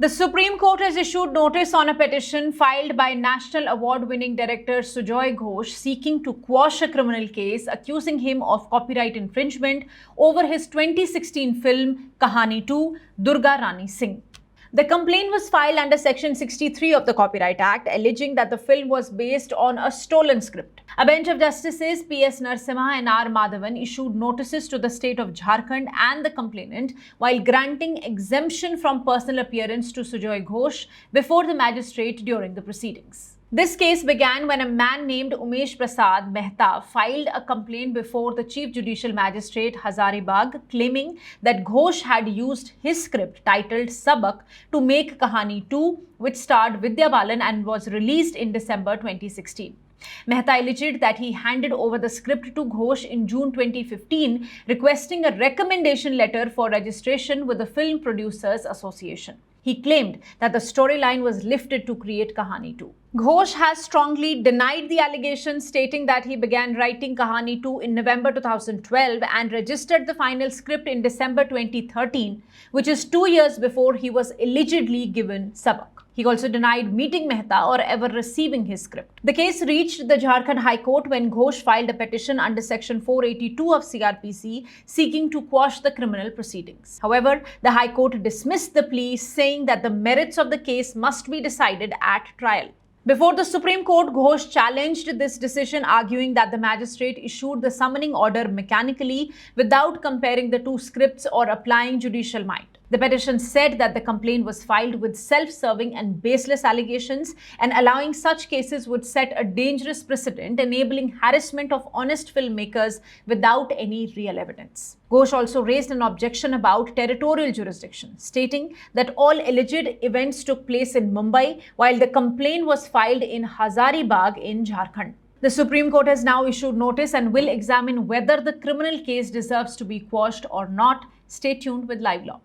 The Supreme Court has issued notice on a petition filed by National Award-winning director Sujoy Ghosh seeking to quash a criminal case accusing him of copyright infringement over his 2016 film Kahani 2, Durga Rani Singh. The complaint was filed under Section 63 of the Copyright Act, alleging that the film was based on a stolen script. A bench of Justices P.S. Narasimha and R. Madhavan issued notices to the state of Jharkhand and the complainant while granting exemption from personal appearance to Sujoy Ghosh before the magistrate during the proceedings. This case began when a man named Umesh Prasad Mehta filed a complaint before the Chief Judicial Magistrate Hazaribagh claiming that Ghosh had used his script titled Sabak to make Kahani 2, which starred Vidya Balan and was released in December 2016. Mehta alleged that he handed over the script to Ghosh in June 2015, requesting a recommendation letter for registration with the Film Producers Association. He claimed that the storyline was lifted to create Kahani 2. Ghosh has strongly denied the allegations, stating that he began writing Kahani 2 in November 2012 and registered the final script in December 2013, which is 2 years before he was allegedly given Sabak. He also denied meeting Mehta or ever receiving his script. The case reached the Jharkhand High Court when Ghosh filed a petition under Section 482 of CRPC seeking to quash the criminal proceedings. However, the High Court dismissed the plea, saying that the merits of the case must be decided at trial. Before the Supreme Court, Ghosh challenged this decision, arguing that the magistrate issued the summoning order mechanically without comparing the two scripts or applying judicial might. The petition said that the complaint was filed with self-serving and baseless allegations, and allowing such cases would set a dangerous precedent, enabling harassment of honest filmmakers without any real evidence. Ghosh also raised an objection about territorial jurisdiction, stating that all alleged events took place in Mumbai, while the complaint was filed in Hazaribagh in Jharkhand. The Supreme Court has now issued notice and will examine whether the criminal case deserves to be quashed or not. Stay tuned with Live Law.